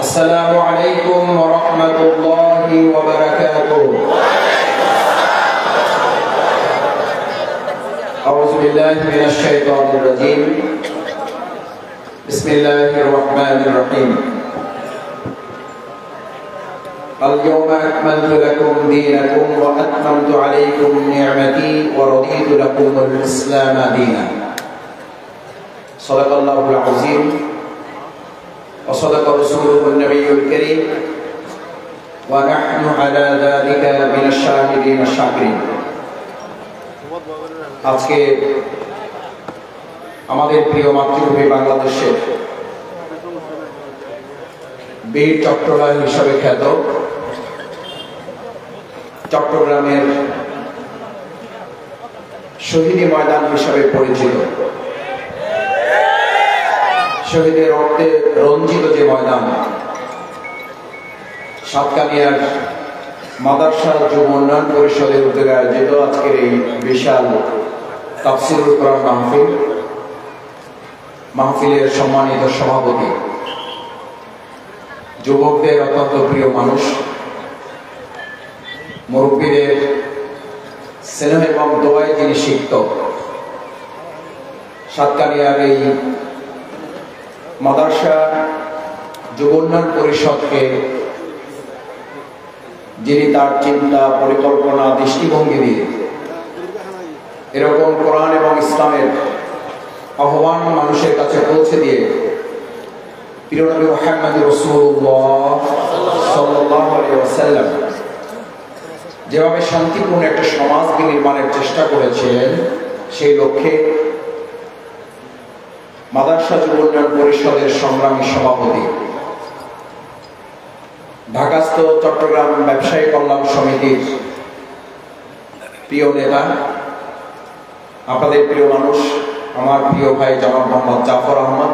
السلام عليكم ورحمة الله وبركاته. أعوذ بالله من الشيطان الرجيم. بسم الله الرحمن الرحيم. اليوم أكملت لكم دينكم وأتممت عليكم نعمتي ورضيت لكم الإسلام دينا. صدق الله العظيم وصدق رسوله النبي الكريم ونحن على ذلك من الشاهدين الشاكرين. আজকে আমাদের প্রিয় মাতৃভূমি বাংলাদেশের বীর চট্টগ্রাম হিসাবে খ্যাত চট্টগ্রামের শহীদি ময়দান হিসাবে পরিচিত, শহীদের রক্তে রঞ্জিত যে ময়দান, সাতকানিয়ার মাদ্রাসা যুব উন্নয়ন পরিষদের উদ্যোগে আয়োজিত আজকের এই বিশাল তাফসীরুল কোরআন মাহফিলের সম্মানিত সভাপতি, যুবকদের অত্যন্ত প্রিয় মানুষ, মুরব্বীদের স্নেহ এবং দোয়ায় যিনি সিক্ত, সাতকানিয়ার এই মাদ্রাসা যুব উন্নয়ন পরিষদকে যিনি তার চিন্তা, পরিকল্পনা, দৃষ্টিভঙ্গি দিয়ে এরকম কোরআন এবং ইসলামের আহ্বান মানুষের কাছে পৌঁছে দিয়ে প্রিয় নবী মুহাম্মদ রাসূলুল্লাহ সাল্লাল্লাহু আলাইহি ওয়াসাল্লাম যেভাবে শান্তিপূর্ণ একটা সমাজ নির্মাণের চেষ্টা করেছেন, সেই লক্ষ্যে মাদ্রাসা যুব উন্নয়ন পরিষদের সংগ্রামী সভাপতি, ঢাকাস্থ চট্টগ্রাম ব্যবসায়ী কল্যাণ সমিতির প্রিয় নেতা, আপনাদের প্রিয় মানুষ, আমার প্রিয় ভাই জনাব মোহাম্মদ জাফর আহমদ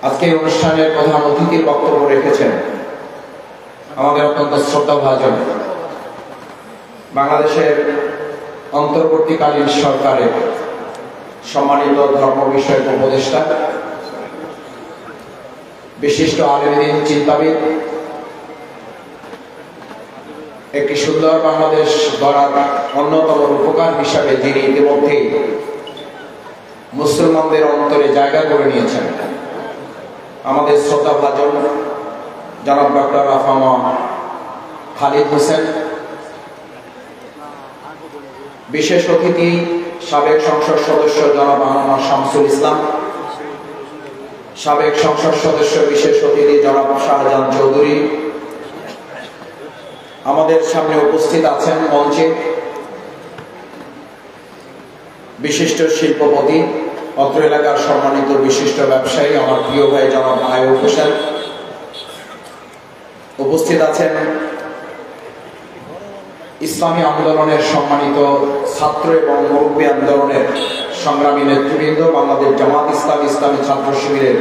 আজকে এই অনুষ্ঠানের প্রধান অতিথির বক্তব্য রেখেছেন আমাদের অত্যন্ত শ্রদ্ধাভাজন বাংলাদেশের অন্তর্বর্তীকালীন সরকারের সম্মানিত ধর্ম বিষয়ক উপদেষ্টা, বিশিষ্ট আলেমদ্বীন, চিন্তাবিদ, একটি সুন্দর বাংলাদেশ গড়ার অন্যতম রূপকার হিসাবে যিনি ইতিমধ্যে মুসলমানদের অন্তরে জায়গা করে নিয়েছেন, আমাদের শ্রদ্ধাভাজন জনাব ডক্টর আফামা খালিদ হোসেন, বিশেষ অতিথি সাবেক সংসদ সদস্য জনাব আনোয়ার শামসুল ইসলাম, সাবেক সংসদ সদস্য বিশেষ অতিথি জনাব শাহজাহান চৌধুরী, আমাদের সামনে উপস্থিত আছেন মঞ্চে বিশিষ্ট শিল্পপতি, অত্র এলাকার সম্মানিত বিশিষ্ট ব্যবসায়ী আমার প্রিয় ভাই জনাব আয়ুব হোসেন, উপস্থিত আছেন ইসলামী আন্দোলনের সম্মানিত ছাত্র এবং মুরব্বী আন্দোলনের সংগ্রামী নেতৃবৃন্দ, বাংলাদেশ জামাত ইসলামী, ইসলামী ছাত্র শিবিরের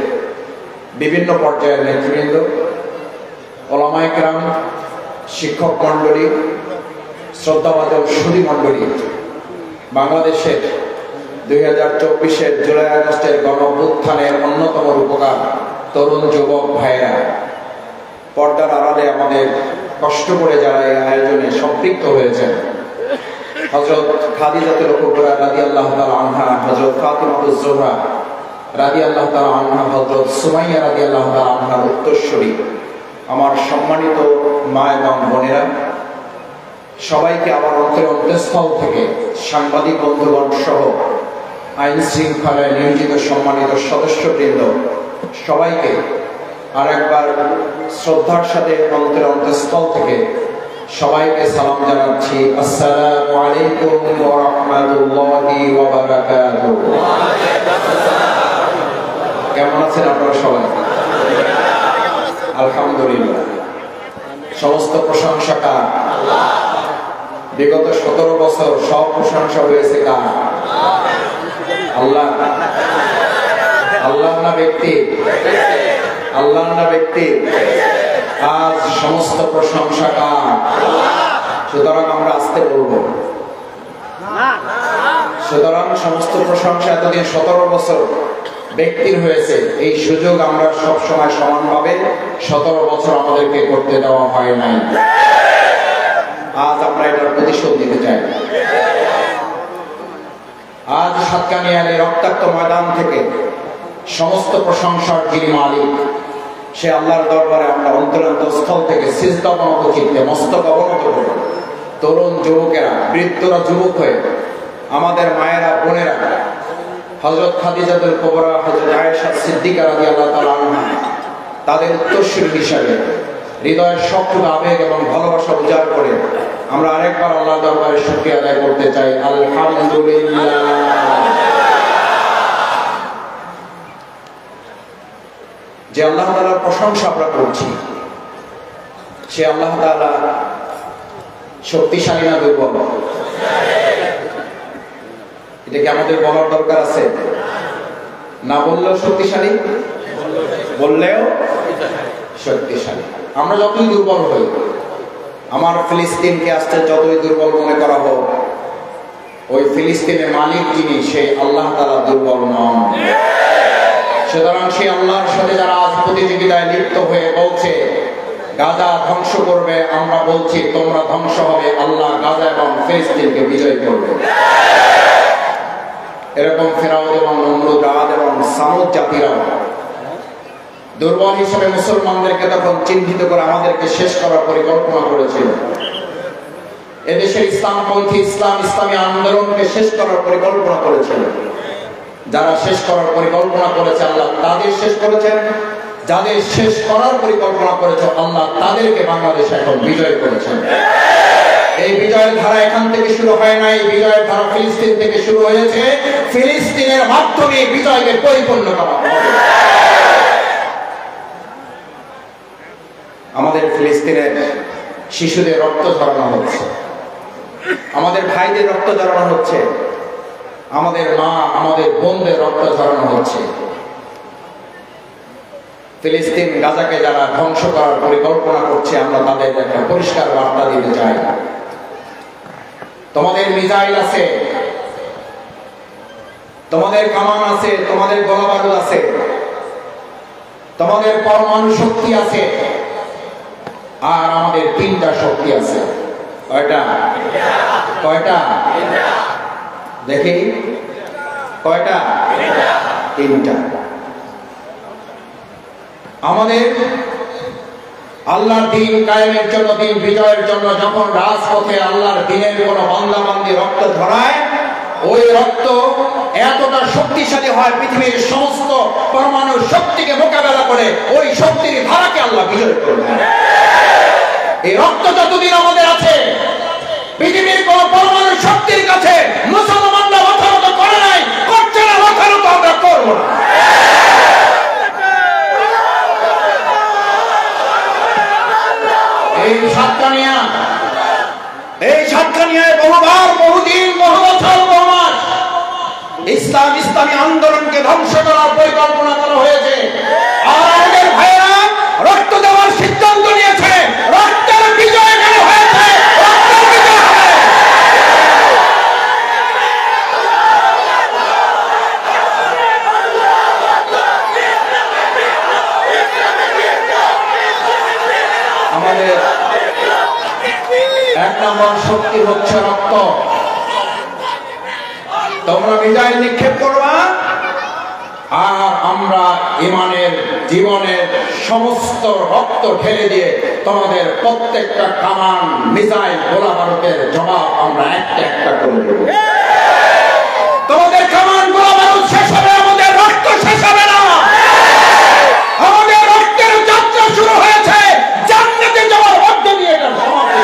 বিভিন্ন পর্যায়ের নেতৃবৃন্দ, ওলামায়ে কেরাম, শিক্ষক মণ্ডলী, শ্রদ্ধাভাজন সুধী মণ্ডলী, বাংলাদেশের 2024-এর জুলাই আগস্টের গণ অভ্যুত্থানের অন্যতম রূপকার তরুণ যুবক ভাইরা, পর্দার আড়ালে আমাদের কষ্ট করে যারা এই আয়োজনে সম্পৃক্ত হয়েছেন, হযরত খাদিজাতুল কুবরা রাদিয়াল্লাহু তাআলা আনহা, হযরত ফাতিমাতুজ জোহরা রাদিয়াল্লাহু তাআলা আনহা, হযরত সুমাইয়া রাদিয়াল্লাহু তাআলা আনহার উত্তরসূরি আমার সম্মানিত মা এবং বোনেরা, সবাইকে আমার অন্তঃস্থল থেকে সাংবাদিক বন্ধুগণ সহ আইন শৃঙ্খলায় নিয়োজিত সম্মানিত সদস্যবৃন্দ, সবাইকে আর একবার শ্রদ্ধার সাথে অন্তঃস্থল থেকে সবাইকে সালাম জানাচ্ছি। আসসালামু আলাইকুম ওয়া রাহমাতুল্লাহি ওয়া বারাকাতুহু। কেমন আছেন আপনারা সবাই? আলহামদুলিল্লাহ। সমস্ত প্রশংসা কার? আল্লাহ। বিগত 17 বছর সব প্রশংসা হয়েছে কার? আল্লাহ। আল্লাহ না ব্যক্তি? আল্লাহ না ব্যক্তি? আজ সমস্ত প্রশংসা কার? আল্লাহ। সুতরাং আমরা আস্তে বলবো, সুতরাং সমস্ত প্রশংসা এতদিন 17 বছর ব্যক্তির হয়েছে, এই সুযোগ আমরা সব সময় সমানভাবে 17 বছর আমাদেরকে করতে দেওয়া হয় নাই। আজ আমরা এটার প্রতিশোধ নিতে চাই। আজ সাতকানিয়ার এই রক্তাক্ত ময়দান থেকে সমস্ত প্রশংসার যিনি মালিক, সে আল্লাহর দরবারে আমরা অন্তরস্থল থেকে সিজদা অবনত চিত্তে মস্তক অবনত করে, তরুণ যুবকেরা, বৃদ্ধরা যুবক হয়ে, আমাদের মায়েরা বোনেরা, হযরত খাদিজাতুল কুবরা, হযরত আয়েশা সিদ্দিকা রাদিয়াল্লাহু তাআলা আনহা, তাদের উত্তরসূরি হিসাবে হৃদয়ের সবটুকু আবেগ এবং ভালোবাসা উজাড় করে আমরা আরেকবার আল্লাহর দরবারে শুকরিয়া আদায় করতে চাই। আলহামদুলিল্লাহ। যে আল্লাহ তাআলার প্রশংসা আমরা করছি, সে আল্লাহ তাআলা শক্তিশালী না দুর্বল? এটা কি আমাদের বলার দরকার আছে? না বললেও শক্তিশালী, বললেও শক্তিশালী। আমরা যতই দুর্বল হই, আমার ফিলিস্তিনকে আসতে যতই দুর্বল মনে করা হোক, ওই ফিলিস্তিনের মালিক যিনি, সেই আল্লাহ তাআলা দুর্বল নন। সুতরাং সেই আল্লাহর সাথে যারা আজ প্রতিযোগিতায় লিপ্ত হয়ে বলছে গাজা ধ্বংস করবে, আমরা বলছি তোমরা ধ্বংস হবে, আল্লাহ গাজা এবং ফিলিস্তিনকে বিজয় করবে। এরকম ফেরাউন এবং নমরুদ, আদ এবং সামুদ জাতিরাও দুর্বল হিসেবে মুসলমানদেরকে তখন চিহ্নিত করে আমাদেরকে শেষ করার পরিকল্পনা করেছিল। এদেশের ইসলামপন্থী ইসলামী আন্দোলনকে শেষ করার পরিকল্পনা করেছিল। যারা শেষ করার পরিকল্পনা করেছে, আল্লাহ তাদের শেষ করেছেন। যাদের শেষ করার পরিকল্পনা করেছে, আল্লাহ তাদেরকে বাংলাদেশ এখন বিজয় করেছেন। এই বিজয়ের ধারা এখান থেকে শুরু হয় নাই, বিজয়ের ধারা ফিলিস্তিন থেকে শুরু হয়েছে। ফিলিস্তিনের মাধ্যমে বিজয়কে পরিপূর্ণ করা হবে। আমাদের ফিলিস্তিনের শিশুদের রক্ত ঝরানো হচ্ছে, আমাদের ভাইদের রক্ত ঝরানো হচ্ছে, আমাদের মা আমাদের বোনদের রক্ত ঝরানো হচ্ছে। ফিলিস্তিন গাজাকে যারা ধ্বংস করার পরিকল্পনা করছে, আমরা তাদের একটা পরিষ্কার বার্তা দিতে চাই। তোমাদের মিসাইল আছে, তোমাদের কামান আছে, তোমাদের গোলাবারুদ আছে, তোমাদের পরমাণু শক্তি আছে, আর আমাদের 3টা শক্তি আছে। কয়টা? কয়টা? দেখি কয়টা? 3টা। আমাদের আল্লাহর দ্বীন কায়েমের জন্য, দ্বীন বিজয়ের জন্য যখন রাজপথে আল্লাহর দ্বীনের কোন বান্দা বান্দি রক্ত ঝরায়, ওই রক্ত এতটা শক্তিশালী হয়, পৃথিবীর সমস্ত পরমাণু শক্তিকে মোকাবেলা করে ওই শক্তির ধারাকে আল্লাহ বিজয় করবে। এই রক্ত যতদিন আমাদের আছে, পৃথিবীর কোন পরমাণু শক্তির কাছে মুসলমানরা মাথা নত করে নাই, করছে না, মাথা নত আমরা করবো না। এই সাতকানিয়ায় বহুবার, বহুদিন, বহু বছর, বহু মাস ইসলামী আন্দোলনকে ধ্বংস করার পরিকল্পনা করা হয়েছে। আর আমাদের ভাইয়েরা রক্ত দেওয়ার সিদ্ধান্ত নিয়েছে। রক্তের বিজয় এখানে হয়েছে, রক্তের বিজয় হবে। আমাদের 1 নম্বর শক্তি হচ্ছে রক্ত। তোমরা মিসাইল নিক্ষেপ করবা, আর আমরা ইমানের জীবনের সমস্ত রক্ত ঢেলে দিয়ে তোমাদের প্রত্যেকটা কামান, মিসাইল, গোলা বারুদের জবাব আমরা একটা একটা করে দেব। তোমাদের কামান, গোলা বারুদ শেষ হবে, আমাদের রক্ত শেষ হবে না। আমাদের রক্তের যাত্রা শুরু হয়েছে, জান্নাতে যাওয়ার মধ্য দিয়ে এটা সমাপ্তি।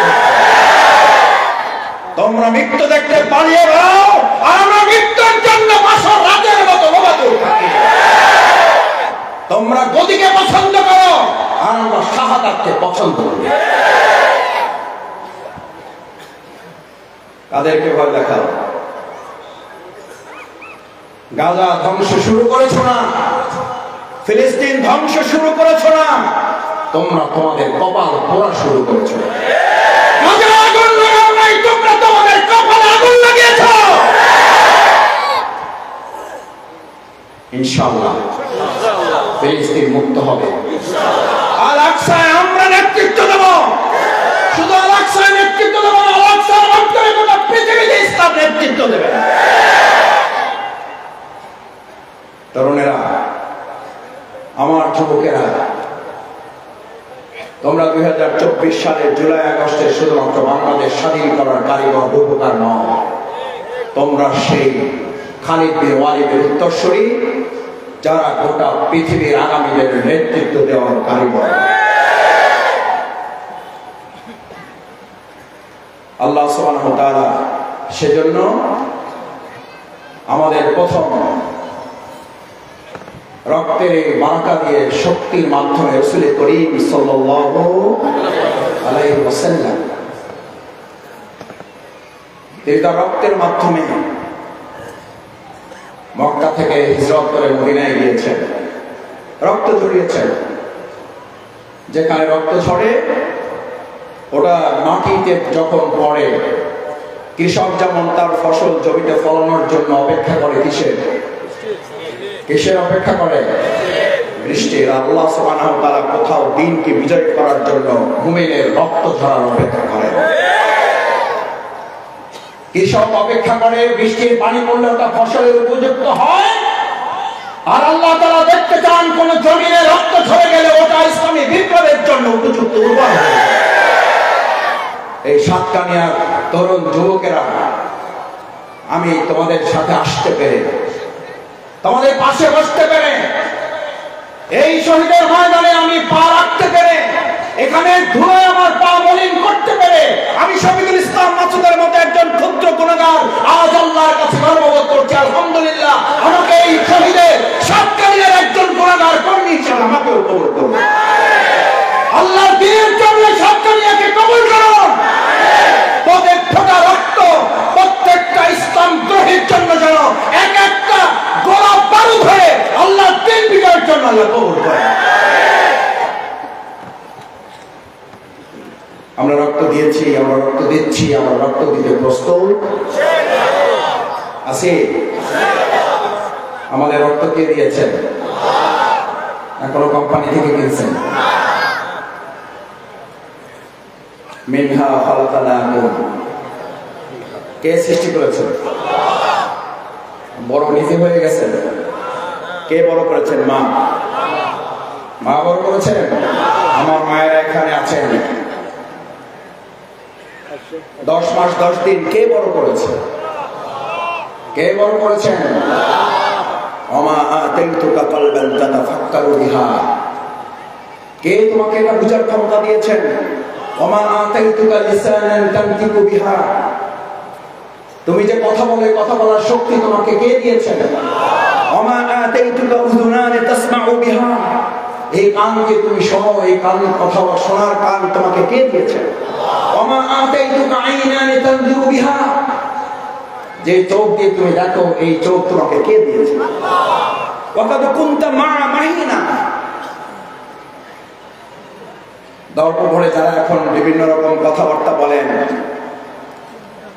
তোমরা মৃত্যু দেখতে পালিয়ে বেড়াও, আর আমরা মৃত্যুর জন্য বাসর রাতের মতো অবাতুর থাকি। তোমরা গদিকে পছন্দ করো, আর আমরা শাহাদাতকে পছন্দ করি। তাদেরকে ভয় দেখাও। গাজা ধ্বংস শুরু করেছো না, ফিলিস্তিন ধ্বংস শুরু করেছো না, তোমরা তোমাদের কপাল পোড়া শুরু করেছো। গাজা আগুন লাগাও নাই, তোমরা তোমাদের কপালে আগুন লাগিয়েছো। ইনশাআল্লাহ ফিলিস্তিন মুক্ত হবে। আল আকসায় আমরা নেতৃত্ব দেব, শুধু আল আকসায় নেতৃত্ব দেব না, আল আকসার মাধ্যমে গোটা পৃথিবীতে ইসলাম নেতৃত্ব দেবে। তরুণেরা, আমার যুবকেরা, তোমরা 2024 সালের জুলাই আগস্টে শুধুমাত্র বাংলাদেশ স্বাধীন করার কারিগর রূপকার নও, তোমরা সেই খালিদ বিন ওয়ালিদের উত্তরসূরি যারা গোটা পৃথিবীর আগামীদের নেতৃত্ব দেওয়ার কারিগর। আল্লাহ সুবহানাহু ওয়া তাআলা সেজন্য আমাদের প্রথম রক্তের এই মার্কা দিয়ে শক্তির মাধ্যমে রাসূল করিম সাল্লাল্লাহু আলাইহি ওয়াসাল্লাম এই রক্তের মাধ্যমে মক্কা থেকে হিজরত করে মদিনায় গিয়েছেন, রক্ত ঝরিয়েছেন। যেখানে রক্ত ঝরে ওটা মাটিতে যখন পড়ে, কৃষক যেমন তার ফসল জমিতে ফলানোর জন্য অপেক্ষা করে কিসের অপেক্ষা করে? বৃষ্টির। আল্লাহ সুবহানাহু ওয়া তাআলা কোথাও দিনকে বিজয় করার জন্য মুমিনের রক্ত ঝরার অপেক্ষা করে। কৃষক অপেক্ষা করে বৃষ্টির পানি পড়লে ওটা ফসলের উপযুক্ত হয়, আর আল্লাহ তাআলা দেখতে চান কোন জমিনে রক্ত ঝরে গেলে ওটা ইসলামী বিপ্লবের জন্য উপযুক্ত উর্বর হয়। এই সাতকানিয়ার তরুণ যুবকেরা, আমি তোমাদের সাথে আসতে পেরে, তোমাদের পাশে বসতে পেরে, এই শহীদের ময়দানে আমি পা রাখতে পেরে, এখানে ধুয়ে আমার পা মলিন করতে পেরে, আমি শফিকুল ইসলাম মাসুদের মতো একজন ক্ষুদ্র গুনাহগার আজ আল্লাহর কাছে গর্ববোধ করছি। আলহামদুলিল্লাহ, আমাকে এই শহীদের সাতকানিয়ার একজন গুনাহগার কর্মী হিসেবে আমাকে কবুল করুন। আল্লাহর দ্বীনের জন্য সাতকানিয়াকে কবুল করুন। প্রত্যেক ফোঁটা রক্ত প্রত্যেকটা ইসলাম দ্রোহীর জন্য যেন এক একটা গোলা বারুদ হয়ে আল্লাহর দ্বীন বিজয়ের জন্য আল্লাহ কবুল করেন। আমরা রক্ত দিয়েছি, আমরা রক্ত দিচ্ছি, আমরা রক্ত দিতে প্রস্তুত আছি। আমাদের রক্ত কে দিয়েছেন? কোনো কোম্পানি থেকে কিনছেন? মিনহা খালাকনাকুম, কে সৃষ্টি করেছেন? বড় নিজে হয়ে গেছেন। কে বড় করেছেন? মা। মা বড় করেছেন। আমার মায়েরা এখানে আছেন। 10 মাস 10 দিন কে বড় করেছে? কে বড় করেছেন? ওমা আতাইতুকা কলবান তাতাফাক্কারু বিহা, কে তোমাকে এটা বুঝার ক্ষমতা দিয়েছেন? ওমা আতাইতুকা লিসানান তানতিকু বিহা, তুমি যে কথা বলে কথা বলার শক্তি তোমাকে কে দিয়েছেন? ওমা আতাইতুকা উযুনান তাসমাউ বিহা, এই কানকে তুমি শোনো, এই কান কথা শোনার কান তোমাকে কে দিয়েছেন? ওমা আতাইতুকা আইনান তানজুরু বিহা, যে চোখ দিয়ে তুমি দেখো, এই চোখ তোমাকে কে দিয়েছে? ওয়াকাদ কুনতা মাহিনা, দর্প ভরে যারা এখন বিভিন্ন রকম কথাবার্তা বলেন,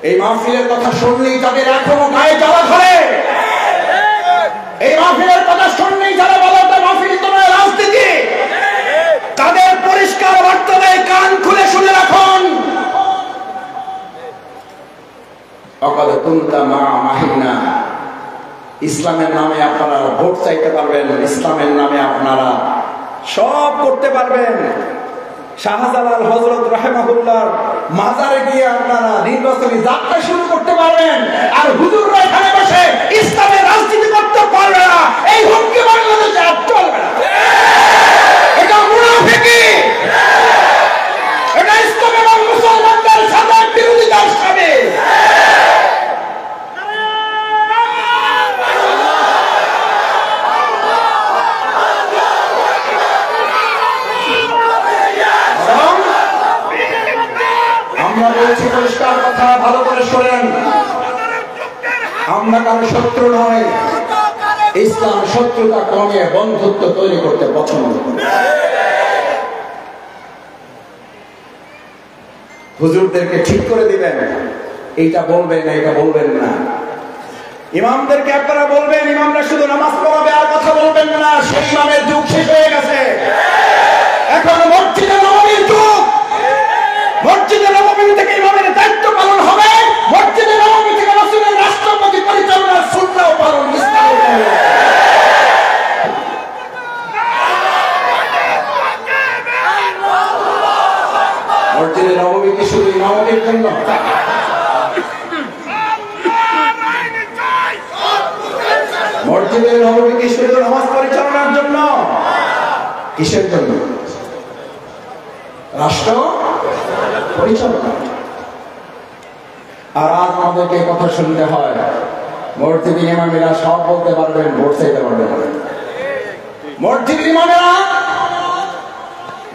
এই মাহফিলের কথা শুনলেই তাদের এখনো গায়ে জ্বালা ধরে। এই মাহফিলের কথা শুনলেই যারা বলে মাহফিল তো নয়, রাজনীতি, তাদের পরিষ্কার বার্তা দেয়, কান খুলে শুনে রাখুন। ওয়াকাদ কুনতা মাহিনা, ইসলামের নামে আপনারা ভোট চাইতে পারবেন, ইসলামের নামে আপনারা সব করতে পারবেন। শাহজালাল হযরত রাহিমাহুল্লাহর মাজারে গিয়ে আপনারা নির্বাচনী যাত্রা শুরু করতে পারবেন, আর হুজুররা এখানে বসে ইসলামের রাজনীতি করতে পারবে না। এই হুমকি বাংলাদেশে আর চলবে না। এটা মুনাফিকি, এটা ইসলাম এবং মুসলমানদের সাথে বিরোধিতার সামিল। পরিষ্কার কথা, ভালো করে শোনেন, আমরা কারো শত্রু নয়। ইসলাম শত্রুতা কমিয়ে বন্ধুত্ব তৈরি করতে পছন্দ করে। হুজুরদেরকে ঠিক করে দিবেন, এইটা বলবেন না, এটা বলবেন না, ইমামদেরকে আপনারা বলবেন ইমামরা শুধু নামাজ পড়াবে আর কথা বলবেন না, সেই ইমামের যুগ শেষ হয়ে গেছে। এখন মসজিদে নববীর যুগ। মসজিদে নববী থেকে ইমামের দায়িত্ব পালন হবে, মসজিদে নববী থেকে রাসূলের রাষ্ট্রপতি পরিচালনার সুন্নাহ পালন ইসলাম। মসজিদে নববী কি শুধু ইমামতির জন্য? মসজিদে নববী কি শুধু নামাজ পরিচালনার জন্য? কিসের জন্য? রাষ্ট্র পরিচালনা। আর আজ আমাদেরকে কথা শুনতে হয়, মসজিদ ইমামেরা সব বলতে পারবেন, ভোট চাইতে পারবেন না। মসজিদ ইমামেরা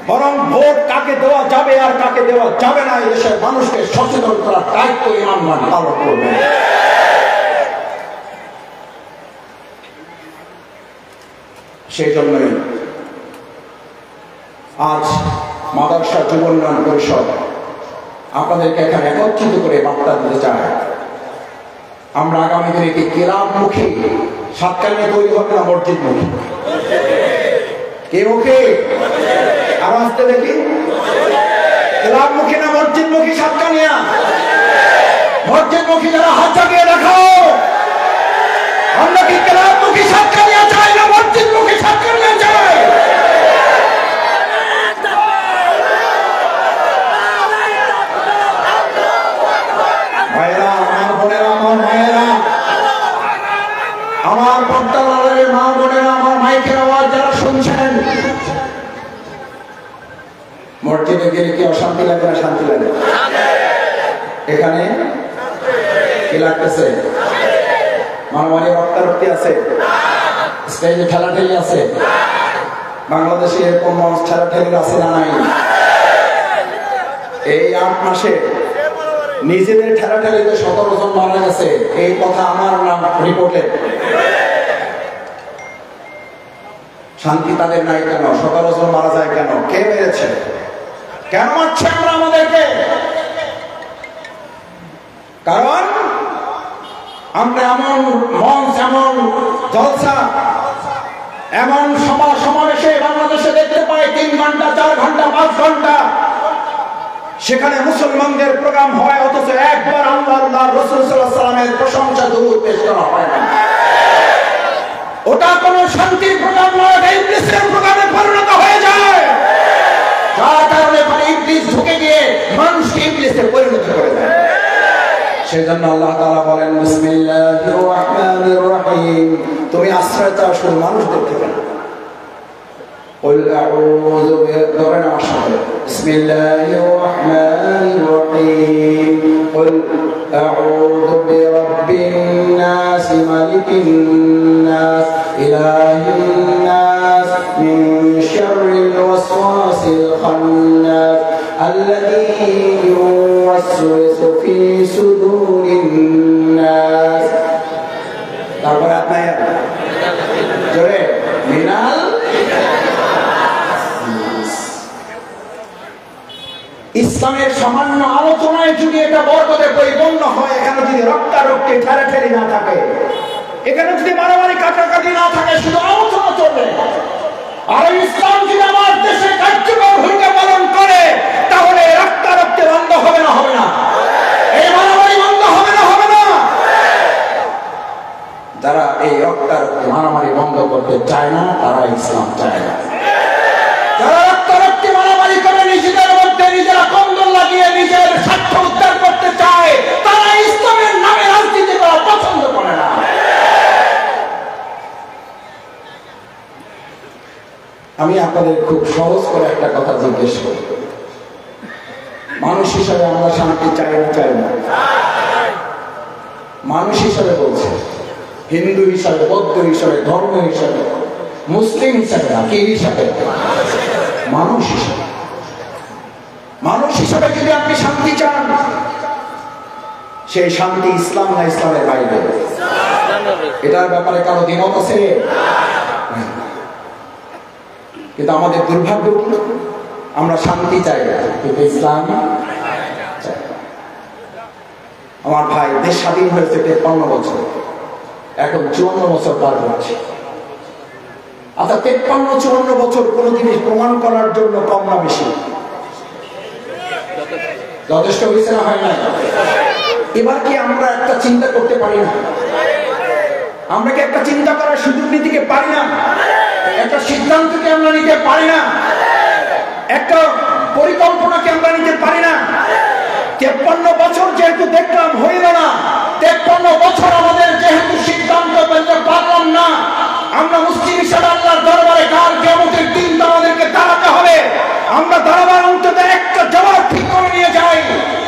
বরং ভোট কাকে দেওয়া যাবে আর কাকে দেওয়া যাবে না এই দেশের মানুষকে সচেতন করার দায়িত্ব ইমামগণ পালন করবে। সেই জন্যই আজ মাদ্রাসা যুব উন্নয়ন পরিষদ আপনাদেরকে এখানে একত্রিত করে বার্তা দিতে চায়, আমরা আগামী দিনে কি ক্লাবমুখী সাতকানিয়া তৈরি হবে না মসজিদমুখী? কে মুখী? আরো আসতে দেখি, ক্লাবমুখী না মসজিদমুখী সাতকানিয়া? মসজিদমুখী যারা হাত জাগিয়ে দেখাও। আমরা কি ক্লাবমুখী সাতকানিয়া চাই না মসজিদমুখী সাতকানিয়া চাই? ভাইরা, আমার বোনেরা, আমার মায়েরা, আমার পর্দার মা বোনেরা, আমার মাইকের আওয়াজ যারা শুনছেন, মসজিদে গেলে কি অশান্তি লাগে না শান্তি লাগে? এখানে কি লাগতেছে? মারামারি রক্তারক্তি আছে, স্টেজে ঠেলাঠেলি আছে। বাংলাদেশে এরকম মঞ্চ ঠেলাঠেলি আছে না নাই? এই 8 মাসে নিজেদের ঠেলাঠেলিতে 17 জন মারা গেছে, এই কথা আমার নাম রিপোর্টে। শান্তি তাদের নাই কেন? 17 জন মারা যায় কেন? কে মেরেছে? কেন মারছে আমরা আমাদেরকে? কারণ আমরা এমন মঞ্চ, এমন জলসা, এমন সভা সমাবেশে বাংলাদেশে দেখতে পাই 3 ঘন্টা, 4 ঘন্টা, 5 ঘন্টা সেখানে মুসলমানদের প্রোগ্রাম হয়, অথচ একবার আল্লাহ রাসূল সাল্লাল্লাহু আলাইহি ওয়াসাল্লামের প্রশংসা দুরূদ পেশ করা হয় না। ওটা কোনো শান্তির প্রোগ্রাম নয়, এটা ইবলিসের প্রোগ্রামে পরিণত হয়ে যায়, যার কারণে ইবলিস ঢুকে গিয়ে মানুষকে ইবলিসে পরিণত করে দেয়। সেজন্য আল্লাহ তাআলা বলেন বিসমিল্লাহির রহমানির রহিম, তুমি আশ্রয় চাও শুধু মানুষদের থেকে না। قل أعوذ بسم الله الرحمن الرحيم قل أعوذ برب الناس ملك الناس إله الناس من شر الوسواس الخناس الذي يوسوس في صدور الناس মিনাল ইসলামের সামান্য আলোচনায় যদি এটা বরকতে পরিপূর্ণ হয়, এখানে যদি রক্তারক্তি ঠেলাঠেলি না থাকে, এখানে যদি মারামারি কাটাকাটি না থাকে, শুধু আলোচনা চলবে। আর ইসলাম যদি আমার দেশে কার্যকর ভূমিকা পালন করে, তাহলে রক্তারক্তি বন্ধ হবে না? হবে না? এই মারামারি বন্ধ হবে না? হবে না? যারা এই রক্তারক্তি মারামারি বন্ধ করতে চায় না, তারা ইসলাম চায় না। যারা রক্তারক্তি মারামারি করে নিজেদের মধ্যে নিজেরা কন্দল লাগিয়ে নিজের স্বার্থ উদ্ধার করতে চায়, তারা ইসলামের নামে রাজনীতি করা পছন্দ করে না। আমি আপনাদের খুব সহজ করে একটা কথা জিজ্ঞেস করি, মানুষ হিসাবে আমরা শান্তি চাই না? চাই না? মানুষ হিসাবে বলছে, হিন্দু হিসাবে, বৌদ্ধ হিসাবে, ধর্ম হিসাবে, মুসলিম হিসাবে না, কি হিসাবে? মানুষ হিসাবে। মানুষ হিসাবে যদি আপনি শান্তি চান, সেই শান্তি ইসলাম না ইসলামের বাইরে? এটার ব্যাপারে কারো দ্বিমত আছে? কিন্তু আমাদের দুর্ভাগ্য, আমরা শান্তি চাই না, কিন্তু ইসলাম চাই। আমার ভাই, দেশ স্বাধীন হয়েছে 53 বছর, এখন 54 বছর পার হচ্ছে। আচ্ছা 53-54 বছর কোন জিনিস প্রমাণ করার জন্য কম না বেশি? যথেষ্ট হয়েছে না হয় না? এবার কি আমরা একটা চিন্তা করতে পারি না? আমরা কি একটা চিন্তা করার সুযোগ নিতে পারি না? একটা সিদ্ধান্তকে আমরা নিতে পারি না? একটা পরিকল্পনাকে আমরা নিতে পারি না? 53 বছর যেহেতু দেখলাম হইল না, 53 বছর আমাদের যেহেতু সিদ্ধান্ত পেতে পারলাম না, আমরা মুসলিম হিসেবে আল্লাহর দরবারে কাল কিয়ামতের দিন আমাদেরকে দাঁড়াতে হবে। আমরা দাঁড়াবার অন্তত একটা জবাব ঠিক করে নিয়ে যাই,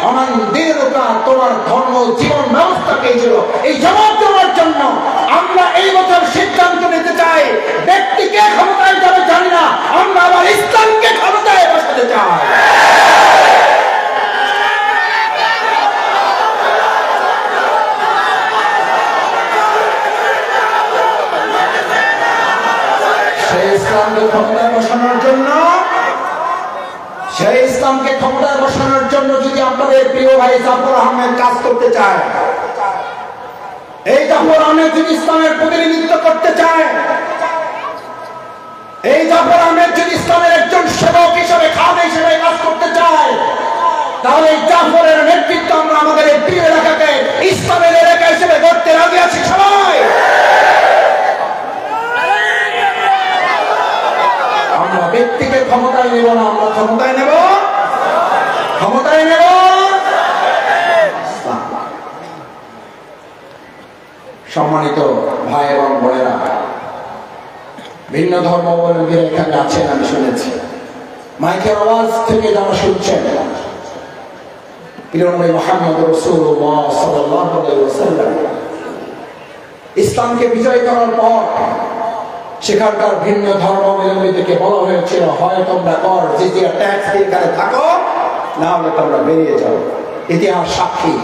আমার দিনটা তোমার ধর্ম জীবন ব্যবস্থাকে ছিল এই জবাব দেওয়ার জন্য আমরা এই বছর সিদ্ধান্ত নিতে চাই। ব্যক্তিকে ক্ষমতায় যাবে জানি না, আমরা আবার ইসলামকে ক্ষমতায় বসাতে চাই। সেই ইসলামকে ক্ষমতায় বসানোর জন্য যদি আপনাদের প্রিয় ভাই জাফর আহমেদ কাজ করতে চায়, এই জাফর আহমেদ যদি ইসলামের প্রতিনিধিত্ব করতে চায়, এই জাফর আহমেদ যদি ইসলামের একজন সেবক হিসেবে খাদেম হিসেবে কাজ করতে চায়, তাহলে এই জাফরের নেতৃত্ব আমরা আমাদের এই প্রিয় এলাকাকে ইসলামের এলাকা হিসেবে গড়তে রাজি আছি সবাই। আমরা ব্যক্তিকে ক্ষমতায় নেব না, আমরা ক্ষমতায় নেব, ক্ষমতায় নেব সম্মানিত ভাই এবং বোনেরা, ভিন্ন ধর্মাবলম্বীরা এখানে আছেন আমি শুনেছি। মাইকের আওয়াজ থেকে যারা শুনছেন, প্রিয় নবী মুহাম্মদ রাসূলুল্লাহ সাল্লাল্লাহু আলাইহি ওয়াসাল্লাম ইসলামকে বিজয় করার পর সেখানকার ভিন্ন ধর্মাবলম্বীদেরকে বলা হয়েছিল, হয় তোমরা কর জিজিয়া ট্যাক্স দিয়ে এখানে থাকো, না হলে তোমরা বেরিয়ে যাও। ইতিহাস সাক্ষী,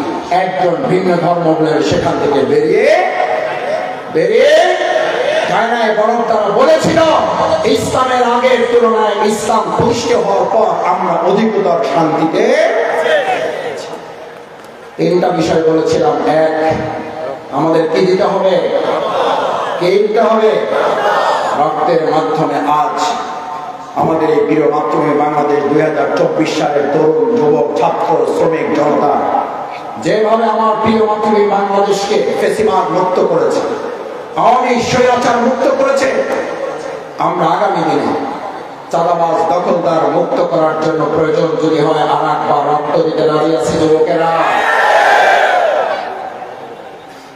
একজন ভিন্ন ধর্মাবলম্বী সেখান থেকে বেরিয়ে যায় নাই, বরং তারা বলেছিল ইসলামের আগের তুলনায় ইসলাম পুষ্ট হওয়ার পর আমরা অধিকতর শান্তিতে। তিনটা বিষয় বলেছিলাম। এক, আমাদের কি দিতে হবে? কে দিতে হবে? রক্তের মাধ্যমে আজ আমাদের এই প্রিয় মাতৃভূমি বাংলাদেশ 2024 সালের তরুণ যুবক ছাত্র শ্রমিক জনতা যেভাবে আমার প্রিয় মাতৃভূমি বাংলাদেশকে ফ্যাসিবাদ মুক্ত করেছে, আওয়ামী স্বৈরাচার মুক্ত করেছে, আমরা আগামী দিনে চাঁদাবাজ দখলদার মুক্ত করার জন্য প্রয়োজন যদি হয় আর একবার রক্ত দিতে রাজি আছি যুবকেরা।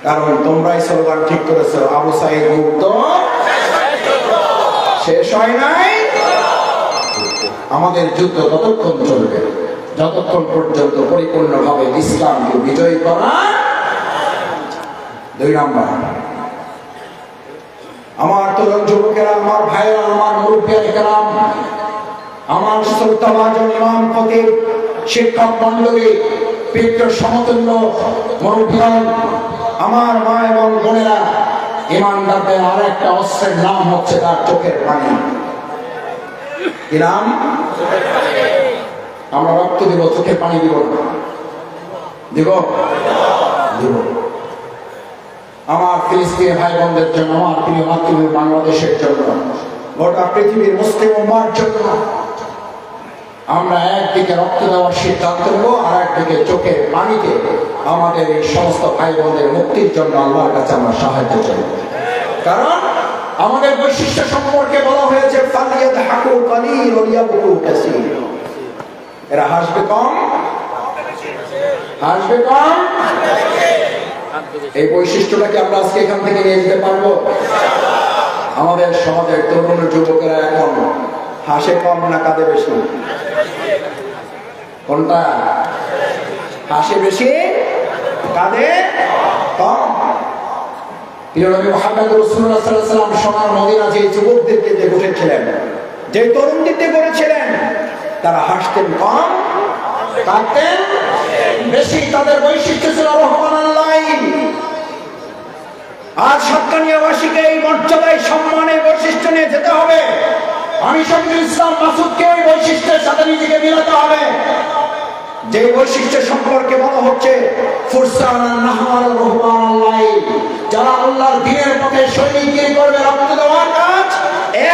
কারণ তোমরাই স্লোগান ঠিক করেছো, আবু সাঈদ মুক্ত শেষ হয় নাই। আমাদের যুদ্ধ ততক্ষণ চলবে যতক্ষণ পর্যন্ত পরিপূর্ণভাবে ইসলামকে বিজয়ী করা। 2 নম্বর, আমার তরুণ যুবকেরা, আমার ভাইয়েরা, আমার মুরব্বিয়ারা, আমার শ্রদ্ধাভাজন ইমাম খতিব, শিক্ষক মন্ডলী, পিতৃ সমতুল্য মুরব্বিয়ান, আমার মা এবং বোনেরা, ইমানদারদের আর একটা অস্ত্রের নাম হচ্ছে তার চোখের পানি। কি নাম? আমরা রক্ত দিব, চোখের পানি দিব না? দিব? দিব। আমার ফিলিস্তিনি ভাই বোনদের জন্য, আমার প্রিয় মাতৃভূমি বাংলাদেশের জন্য, গোটা পৃথিবীর মুসলিম উম্মার জন্য আমরা একদিকে রক্ত দেওয়ার সিদ্ধান্ত নেব, আর একদিকে চোখের পানিতে আমাদের এই সমস্ত ভাই বোনদের মুক্তির জন্য আল্লাহর কাছে আমরা সাহায্য চাই। কারণ আমাদের বৈশিষ্ট্য সম্পর্কে বলা হয়েছে ফালিয়াদহাকু কালিল ওয়া ইয়াবকু কাসীর। এরা হাসবে কম, হাসবে কম। এই বৈশিষ্ট্যটাকে আমরা আজকে এখান থেকে নিয়ে যেতে পারবো? আমাদের সমাজের তরুণ যুবকেরা এখন হাসে কম না কাঁদে বেশি? কোনটা? হাসে বেশি, কাঁদে কম। প্রিয় নবী মুহাম্মদ রাসূলুল্লাহ সাল্লাল্লাহু আলাইহি ওয়াসাল্লাম সোনার মদিনা যে যুবকদেরকে যে গড়েছিলেন, যে তরুণদেরকে গড়েছিলেন, তারা হাসতেন কম, কাঁদতেন বেশি। তাদের বৈশিষ্ট্য ছিল রহমানুল্লাহ। আজ সাতকানিয়াবাসীকে এই মর্যাদায় সম্মানের বৈশিষ্ট্য নিয়ে যেতে হবে। আমি শফিকুল ইসলাম মাসুদকে ওই বৈশিষ্ট্যের সাথে নিজেকে মিলাতে হবে। যে বৈশিষ্ট্য সম্পর্কে বলা হচ্ছে ফুরসানান নাহমার রহমানুল্লাহ, যারা আল্লাহর দ্বীনের পথে সৈনিকগিরি করবে, রক্ত দেওয়ার কাজ,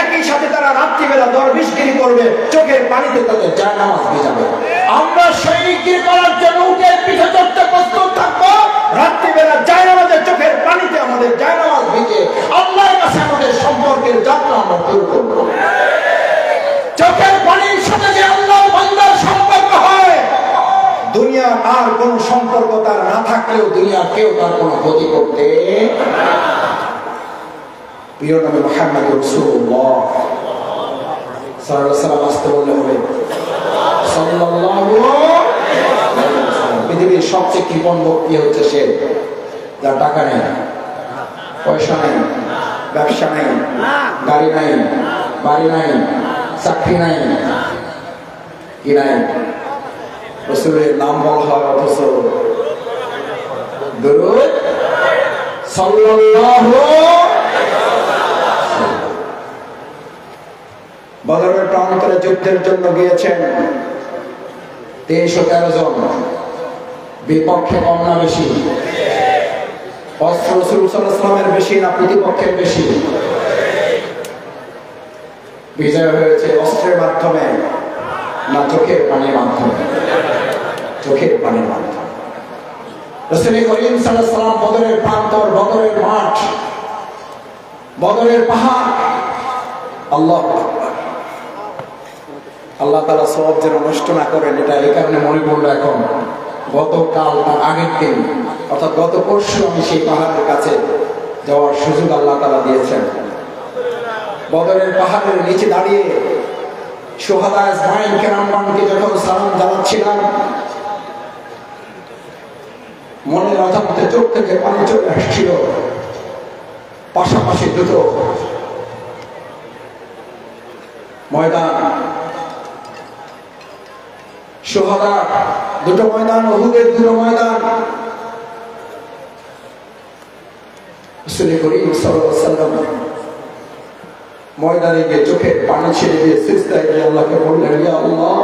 একই সাথে তারা রাত্রিবেলা দরবেশগিরি করবে, চোখের পানিতে তাদের জায়নামাজ ভিজাবে। আমরা সৈনিকগিরি করার জন্য উটের পিঠে চড়তে প্রস্তুত থাকবো, রাত্রিবেলা জায়নামাজে চোখের পানিতে আমাদের জায়নামাজ ভিজে আল্লাহর কাছে আমাদের সম্পর্কের যাত্রা আমরা শুরু করবো। চোখের পানির সাথে যে আল্লাহর বান্দার সম্পর্ক হয়, দুনিয়ার আর কোন সম্পর্ক তার না থাকলেও দুনিয়ার কেউ তার কোনো ক্ষতি করতে। প্রিয় নবী মুহাম্মদ রাসূলুল্লাহ সাল্লাল্লাহু আলাইহি ওয়াসাল্লাম আসতে বললে হবে সাল্লাল্লাহু আলাইহি ওয়াসাল্লাম। পৃথিবীর সবচেয়ে কৃপণ ব্যক্তি হচ্ছে সে যার টাকা নেই, পয়সা নেই, ব্যবসা নেই, গাড়ি নাই, বাড়ি নাই, চাকরি নাই, কি নাই, রাসূলের নাম বলা হয় অথচ দরুদ সাল্লাল্লাহু। বদরের প্রান্তরে যুদ্ধের জন্য গিয়েছেন 313 জন, বিপক্ষে কম না বেশি? অস্ত্র রাসূল সাল্লাল্লাহু আলাইহি ওয়াসাল্লামের বেশি না প্রতিপক্ষের বেশি? বিজয় হয়েছে অস্ত্রের মাধ্যমে না চোখের পানির মাধ্যমে? চোখের পানির মাধ্যমে। রাসূল করিম সাল্লাল্লাহু আলাইহি ওয়াসাল্লাম বদরের প্রান্তর, বদরের মাঠ, বদরের পাহাড়, আল্লাহু আকবার। আল্লাহ তাআলা সওয়াব যেন নষ্ট না করেন, এটা এই কারণে মনে পড়লো এখন। গতকাল তার আগের দিন অর্থাৎ গত পরশু আমি সেই পাহাড়ের কাছে যাওয়ার সুযোগ আল্লাহ তাআলা দিয়েছেন। বদরের পাহাড়ের নিচে দাঁড়িয়ে শুহাদা ইসমাঈল কেরামকে যখন সালাম জানাচ্ছিলাম, মনের অজান্তে চোখ থেকে পানি চলে আসছিল। পাশাপাশি দুটো ময়দান, শুহাদা দুটো ময়দান, উহুদের দুটো ময়দান। রাসূল করিম সাল্লাল্লাহু আলাইহি ওয়াসাল্লাম ময়দানে গিয়ে চোখে পানি ছেড়ে দিয়ে সিজদায় গিয়ে আল্লাহকে বললেন, ইয়া আল্লাহ,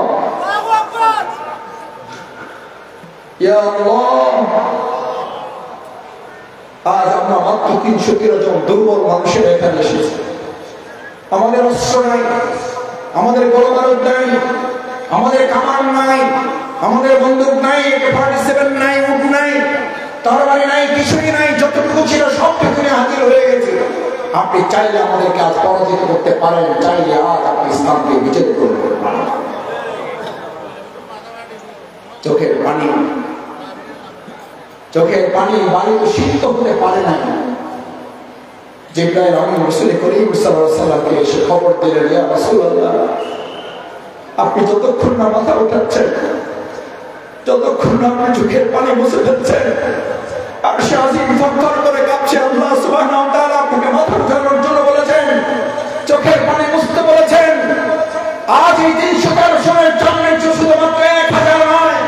ইয়া আল্লাহ, আজ আমরা মাত্র 313 জন দুর্বল মানুষের এখানে এসেছি। আমাদের অস্ত্র নাই, আমাদের গোলাবারুদ নাই, আমাদের কামান নাই, আমাদের বন্দুক নাই, AK-47 নাই, উট নাই, তরবারি নাই, কিছুই নাই। যতটুকু ছিল সবটুকু হাজির হয়ে গেছে। আপনি চাইলে আমাদেরকে আজ পরাজিত করতে পারেন, চাইলে আজ আপনি ইসলামকে বিজয় করতে পারেন। চোখের পানি, চোখের পানি বাড়ি তো সিদ্ধ হতে পারে না। জিবরাইল আমিন রাসূল করিম সাল্লাল্লাহু আলাইহি ওয়াসাল্লামকে এসে খবর দিলেন, ইয়া রাসূলুল্লাহ, আপনি যতক্ষণ না মাথা উঠাচ্ছেন, যতক্ষণ না আপনি চোখের পানি মুছে ফেলছেন, আরশে আজিম থরথর করে কাঁপছে। আল্লাহ সুবহানাহু ওয়া তাআলা আপনাকে মাথা উঠানোর জন্য বলেছেন, চোখের পানি মুছতে বলেছেন। আজ এই 313 জনের জন্য শুধুমাত্র 1000 নয়,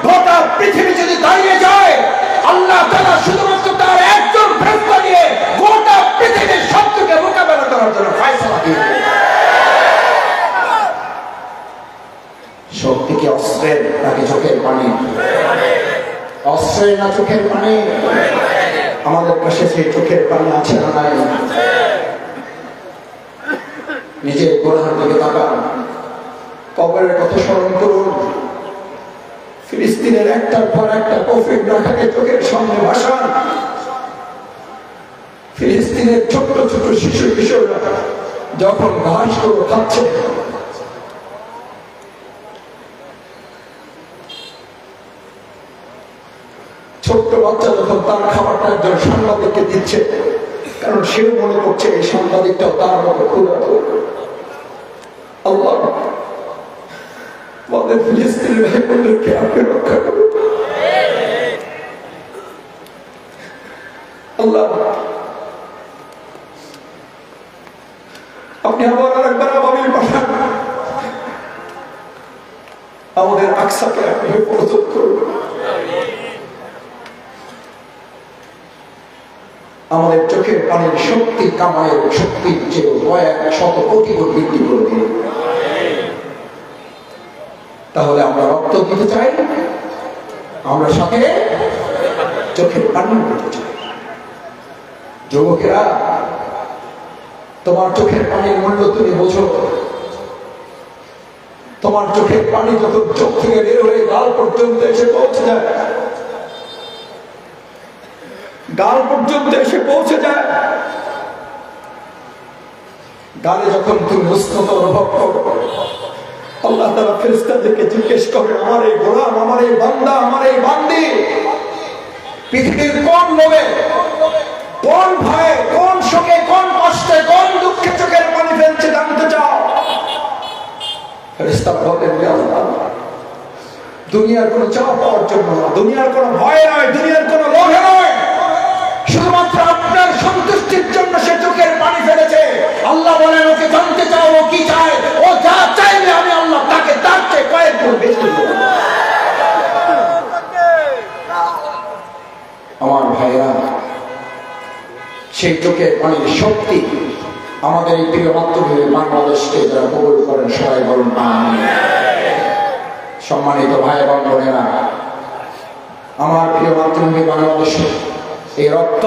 গোটা পৃথিবী যদি দাঁড়িয়ে যায়, আল্লাহ তাআলা শুধুমাত্র তার একজন ফেরেশতা দিয়ে গোটা পৃথিবীর শত্রুকে মোকাবেলা করার জন্য ফয়সালা দিয়ে দেবেন। শক্তি কি অস্ত্রের নাকি চোখের পানি? অস্ত্রের না চোখের পানি? আমাদের কাছে সেই চোখের পানি আছে না নাই? নিজের গোড়ার দিকে তাকান, কবরের কথা স্মরণ করুন। ফিলিস্তিনের একটার পর একটা কফির ডাকাকে চোখের সামনে ভাসান। ফিলিস্তিনের ছোট্ট ছোট শিশু কিশোররা যখন ঘাস করে খাচ্ছে, ছোট্ট বাচ্চা যখন তার খাবারটা একজন সাংবাদিককে দিচ্ছে, কারণ সেও মনে করছে এই সাংবাদিকটাও তার মতো ক্ষুধার্ত। আল্লাহ আমাদের ফিলিস্তিনের ভাই বোনদেরকে আপনি রক্ষা করুন। আল্লাহ আপনি আবার আরেকবার আবাবিল পাঠান, আমাদের আকসাকে আপনি হেফাজত করুন। আমাদের চোখের পানির শক্তি কামায়ের শক্তির চেয়ে 100 কোটি গুণ বৃদ্ধি করে দিন। তাহলে আমরা রক্ত দিতে চাই, আমরা সাথে চোখের পানি দিতে চাই। যুবকেরা, তোমার চোখের পানির মূল্য তুমি বোঝো। তোমার চোখের পানি যখন চোখ থেকে বের হয়ে গাল পর্যন্ত এসে পৌঁছে যায়, গাল পর্যন্ত এসে পৌঁছে যায়, গালে যখন তুমি উষ্ণতা অনুভব করো, আল্লাহ তাআলা ফেরেশতাদেরকে জিজ্ঞেস করে, আমার এই গোলাম, আমার এই বান্দা, আমার এই বান্দি পৃথিবীর কোন লোভে, কোন ভয়ে, কোন শোকে, কোন কষ্টে, কোন দুঃখে চোখের পানি ফেলছে জানতে চাও? ফেরেশতা বলেন, ইয়া আল্লাহ, দুনিয়ার কোনো চাওয়া পাওয়ার জন্য না, দুনিয়ার কোনো ভয় নয়, দুনিয়ার কোনো লোভে নয়, শুধুমাত্র আপনার সন্তুষ্টির জন্য সে চোখের পানি ফেলেছে। আল্লাহ বলেন, ওকে জানতে চাও ও কি চায়, ও যা চাইবে আমি আল্লাহ তাকে তার চেয়ে কয়েক গুণ বেশি দেব। আমার ভাইরা, সেই চোখের পানির শক্তি আমাদের এই প্রিয় মাতৃভূমি বাংলাদেশকে যারা কবুল করেন সবাই বলুন আমিন। সম্মানিত ভাই এবং বোনেরা, আমার প্রিয় মাতৃভূমি বাংলাদেশে এই রক্ত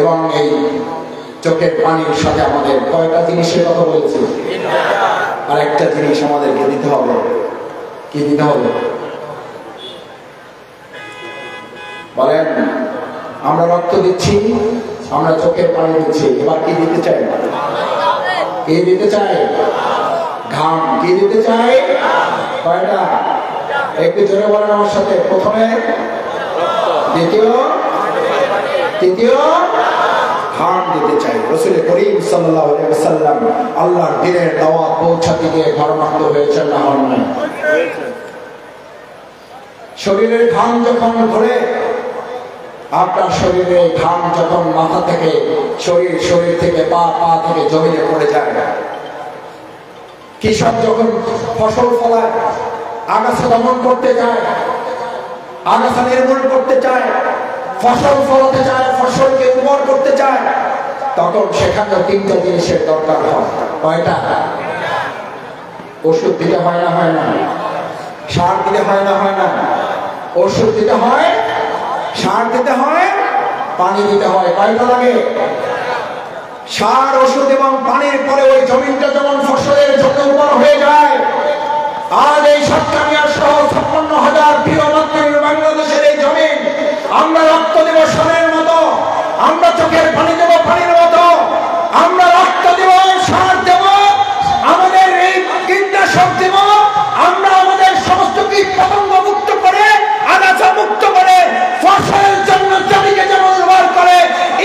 এবং এই চোখের পানির সাথে আমাদের কয়টা জিনিসের কথা বলেছি? আর একটা জিনিস আমাদেরকে দিতে হবে। কি দিতে হবে বলেন? আমরা রক্ত দিচ্ছি, আমরা চোখের পানি দিচ্ছি, এবার কি দিতে চাই? কি দিতে চাই? ঘাম। কি দিতে চাই? কয়টা? একটু জোরে বলেন আমার সাথে। প্রথমে, দ্বিতীয়, তৃতীয় ঘাম দিতে চাই। রাসূল করিম সাল্লাল্লাহু আলাইহি ওয়াসাল্লাম আল্লাহর দ্বীনের দাওয়াত পৌঁছাতে গিয়ে ঘর্মাক্ত হয়েছেন না হন না? শরীরের ঘাম যখন ধরে, আপনার শরীরে ঘাম যখন মাথা থেকে শরীর থেকে পা থেকে জমিনে পড়ে যায়, কৃষক যখন ফসল ফলায়, আগাছা দমন করতে চায়, আগাছা নির্মূল করতে চায়, ফসল ফলাতে চায়, ফসলকে উর্বর করতে চায়, তখন সেখানে তিনটা জিনিসের দরকার হয়। কয়টা? ওষুধ দিতে হয় না, হয় না? সার দিতে হয় না, হয় না? ওষুধ দিতে হয়, সার দিতে হয়, পানি দিতে হয়। কয়টা লাগে? সার, ওষুধ এবং পানির পরে ওই জমিনটা যেমন ফসলের জন্য উর্বর হয়ে যায়। আজ এই সাতকানিয়া সহ ৫৬,০০০ প্রিয় মাতৃভূমি বাংলাদেশের এই জমিন আমরা রক্ত দেব সারের মতো, আমরা চোখের পানি দেব পানির মতো, আমরা রক্ত দেব, সার দেব, আমাদের এই কীটনাশক দেব, আমরা আমাদের সমস্ত কীট পতঙ্গ মুক্ত করে, আগাছা মুক্ত করে, ফসলের জন্য জমিকে যেমন উর্বর করে,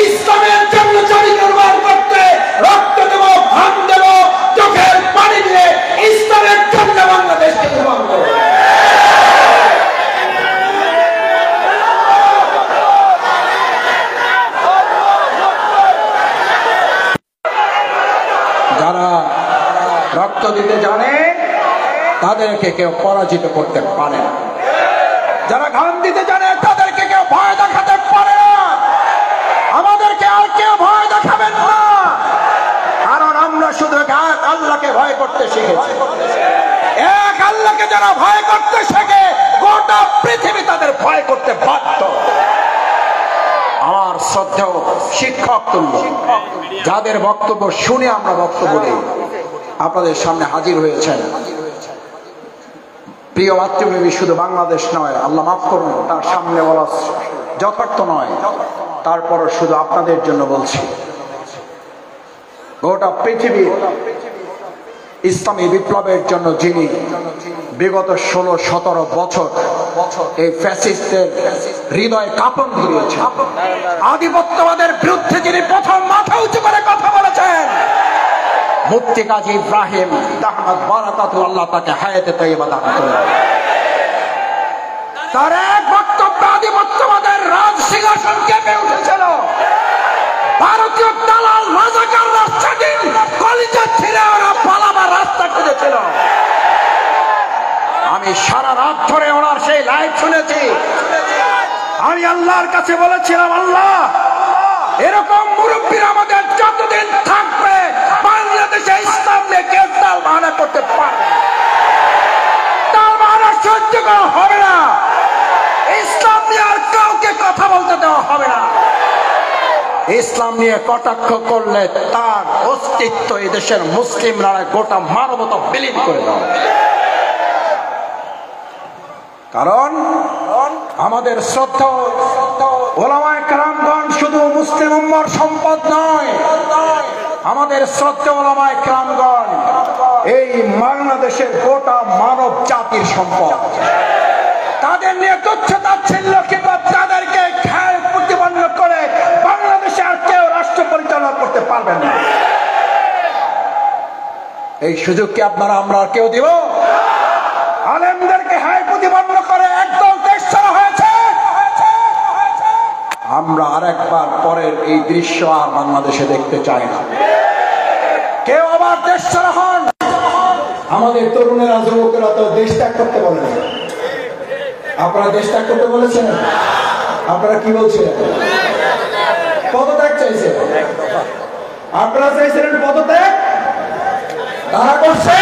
ইসলামের জন্য জমিকে উর্বর করতে রক্ত দেব, ঘাম দেব, চোখের পানি দিয়ে ইসলামের জন্য বাংলাদেশকে উর্বর করব। যারা রক্ত দিতে জানে তাদেরকে কেউ পরাজিত করতে পারে না, যারা ঘাম দিতে জানে তাদেরকে কেউ ভয় দেখাতে পারে না। আমাদেরকে আর কেউ ভয় দেখাবেন না, কারণ আমরা শুধু এক আল্লাহকে ভয় করতে শিখেছি। এক আল্লাহকে যারা ভয় করতে শেখে, গোটা পৃথিবী তাদের ভয় করতে বাধ্য। আমার শ্রদ্ধেয় শিক্ষক তুল্য যাদের বক্তব্য শুনে আমরা বক্তব্য দিই, আপনাদের সামনে হাজির হয়েছেন। প্রিয় মাতৃভূমি শুধু বাংলাদেশ নয়, আল্লাহ মাফ করুন, তার সামনে বলা যথার্থ নয়, তারপরও শুধু আপনাদের জন্য বলছি। গোটা পৃথিবীর ইসলামী বিপ্লবের জন্য যিনি বিগত ১৬-১৭ বছর এই ফ্যাসিস্টদের হৃদয়ে কাঁপন ধরিয়েছেন, আধিপত্যবাদের বিরুদ্ধে যিনি প্রথম মাথা উঁচু করে কথা বলেছেন, মুফতি কাজী ইব্রাহিম দাহমাত বারাকাতুহু, আল্লাহ তাকে হায়াতে তয়্যিবা দান করুন। তার এক বক্তব্য আধিপত্যবাদের রাজ সিংহাসন কেঁপে উঠেছিল। ভারতীয় দালাল রাজাকাররা সেদিন কলিজা ছিঁড়ে ওরা পালাবার রাস্তা খুঁজেছিল। আমি সারা রাত ধরে ওনার সেই লাইভ শুনেছি। আমি আল্লাহর কাছে বলেছিলাম, আল্লাহ, এরকম মুরব্বীরা আমাদের যতদিন থাকবে বাংলাদেশে ইসলাম নিয়ে কেউ তাল বাহানা করতে পারবে না, তাল বাহানা সহ্য করা হবে না, ইসলাম নিয়ে আর কাউকে কথা বলতে দেওয়া হবে না। ইসলাম নিয়ে কটাক্ষ করলে তার অস্তিত্ব এই দেশের মুসলিমরা গোটা মানবতা বিলীন করে দেয়। কারণ আমাদের শ্রদ্ধা ওলামায়ে কেরামগণ শুধু মুসলিম উম্মার সম্পদ নয়, আমাদের শ্রদ্ধা ওলামায়ে কেরামগণ এই বাংলাদেশের গোটা মানব জাতির সম্পদ। তাদের নিয়ে তুচ্ছ তাচ্ছিল্য কিংবা তাদেরকে খেয়াল প্রতিপন্ন করে বাংলাদেশে আর কেউ রাষ্ট্র পরিচালনা করতে পারবেন না। এই সুযোগ কি আপনারা আমরা কেউ দিব? আলেমদেরকে হায় প্রতিপন্ন করে একদল দেশ ছাড়া হয়েছে। আমরা আরেকবার পরের এই দৃশ্য আর বাংলাদেশে দেখতে চাই না। কেউ আবার দেশ ছাড়া হন। আমাদের তরুণেরা যুবকেরা তো দেশ ত্যাগ করতে বলেন। আপনারা দেশ ত্যাগ করতে বলেছেন? আপনারা কি বলছিলেন? পদত্যাগ চাইছে। আপনারা চাইছিলেন পদত্যাগ, তারা করছে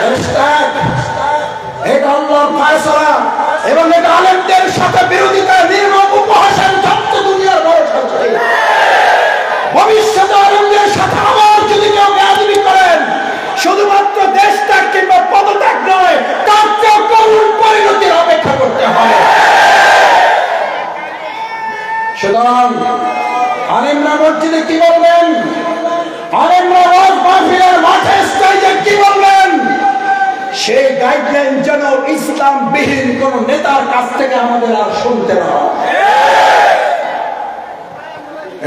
দেশ ত্যাগ। এটা আল্লাহর ফায়সালা এবং এটা আলেমদের সাথে বিরোধিতা নির্মম উপহাসের যত দুনিয়ার বড় শাস্তি। ভবিষ্যতে আলেমদের সাথে আবার যদি কেউ বেয়াদবি করেন, শুধুমাত্র দেশ ত্যাগ কিংবা পদত্যাগ নয়, তার চেয়ে করুণ পরিণতির অপেক্ষা করতে হয়। সুতরাং আলেমরা মসজিদে কি বলবেন, আলেমরা ওয়াজ মাহফিলের মাঠে স্টেজে কি বলবেন, সেই গাইডলাইন যেন ইসলাম বিহীন কোন নেতার কাছ থেকে আমাদের আর শুনতে না হয়।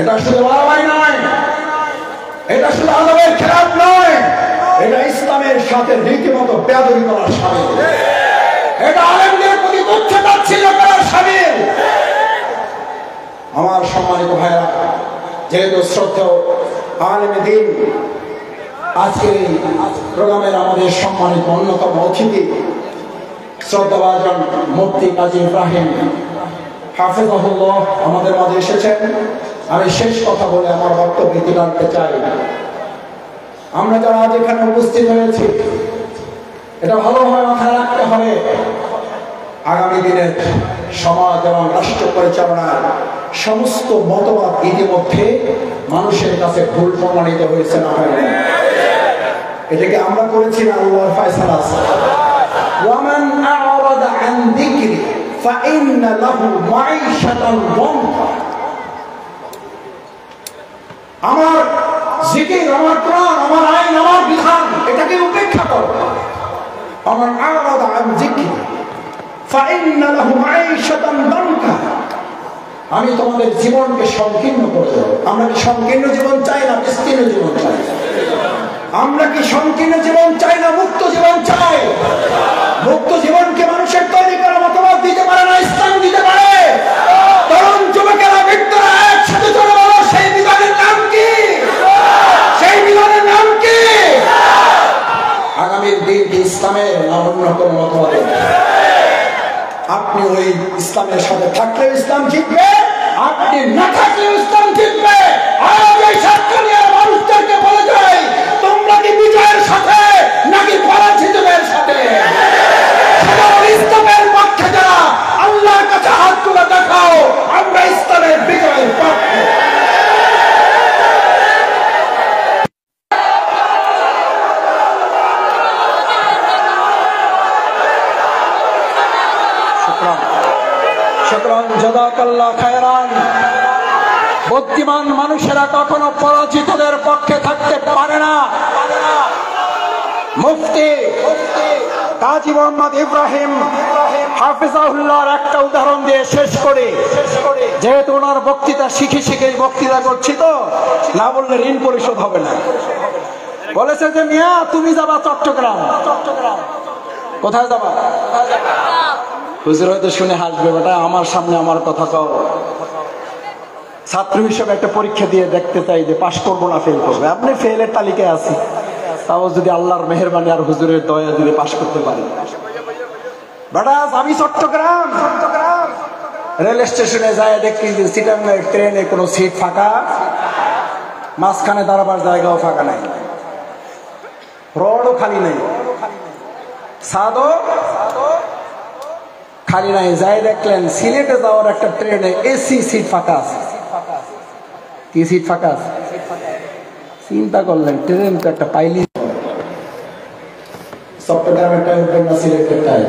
এটা শুধু বাড়াবাড়ি নয়, এটা শুধু আদবের খেলাফ নয়, এটা ইসলামের সাথে রীতিমতো বেয়াদবি করার শামিল। এটা আলেমদের প্রতি তুচ্ছ তাচ্ছিল্য করার শামিল। আমার সম্মানিত ভাইরা, যেহেতু শ্রদ্ধেয় আলেমে দ্বীন আজকের এই প্রোগ্রামের আমাদের সম্মানিত অন্যতম অতিথি শ্রদ্ধাভাজন মুফতি কাজী ইব্রাহিম হাফেজাহুল্লাহ আমাদের মাঝে এসেছেন। আমি শেষ কথা বলে আমার বক্তব্য ইতি টানতে চাই। আমরা যারা আজ এখানে উপস্থিত হয়েছি, এটা ভালোভাবে মাথায় রাখতে হবে, আগামী দিনের সমাজ এবং রাষ্ট্র পরিচালনার সমস্ত মতবাদ ইতিমধ্যে মানুষের কাছে ভুল প্রমাণিত হয়েছে না হয়নি। এটাকে আমরা করেছি না, আল্লাহর ফায়সালা আছে। ওয়ামান আ'রাদা আন যিকরি ফাইন্না লাহু মাঈশাতান দানকা। আমার জিকির, আমার কোরআন, আমার আইন, আমার বিধান, এটাকে উপেক্ষা করো। ওয়ামান আ'রাদা আন যিকরি ফাইন্না লাহু মাঈশাতান দানকা। আমি তোমাদের জীবনকে সংকীর্ণ করে দেব। আমরা কি সংকীর্ণ জীবন চাই না বিস্তীর্ণ জীবন চাই? আমরা কি সংকীর্ণ জীবন চাই না মুক্ত জীবন চাই? মুক্ত জীবনকে মানুষের তৈরি করা মতবাদ দিতে পারে না, ইসলাম দিতে পারে। তরুণ যুবকেরা, বৃদ্ধরা একসাথে চলে বলো, সেই বিধানের নাম কি? সেই বিধানের নাম কি? আগামীর দিন ইসলামের না অন্য কোন মতবাদ? আপনি ওই ইসলামের সাথে থাকলে ইসলাম জিতবে, আপনি না থাকলে ইসলাম জিতবে। আজ এই সাতকানিয়ার মানুষদেরকে বলে যাই, তোমরা কি বিজয়ের সাথে নাকি পরাজিতদের সাথে? ইসলামের পক্ষে যারা, আল্লাহর কাছে হাত তুলে দেখাও, আমরা ইসলামের বিজয়ের পক্ষে। শুকরান, জাযাকাল্লাহ খায়রান। বুদ্ধিমান মানুষেরা কখনো পরাজিতদের পক্ষে থাকতে পারে না। মুফতি কাজী মোহাম্মদ ইব্রাহিম হাফিজাহুল্লাহর একটা উদাহরণ দিয়ে শেষ করে, যেহেতু ওনার বক্তৃতা শিখে শিখে বক্তৃতা করছি, তো না বললে ঋণ পরিশোধ হবে না। বলেছে যে মিয়া তুমি যাবা চট্টগ্রাম। কোথায় যাবা? হুজুর হয়তো শুনে হাসবে, বেটা আমার সামনে আমার কথা কও। ছাত্র হিসেবে একটা পরীক্ষা দিয়ে দেখতে চাই যে পাশ করবো না ফেল করবে। আপনি ফেলের তালিকায় আছি, তাও যদি আল্লাহর মেহেরবানি আর হুজুরের দয়া যদি পাশ করতে পারি। বেটা আমি চট্টগ্রাম রেল স্টেশনে যায় দেখি যে চিটাগাং ট্রেনে কোনো সিট ফাঁকা, মাঝখানে দাঁড়াবার জায়গাও ফাঁকা নাই, রডও খালি নাই, ছাদও খালি নাই। যাই দেখলেন সিলেটে যাওয়ার একটা ট্রেনে এসি সিট ফাঁকা আছে। কি সিট ফাঁকা আছে? চিন্তা করলেন ট্রেন তো একটা পাইলি। চট্টগ্রামেরটাই উঠবেন না সিলেটেরটাই?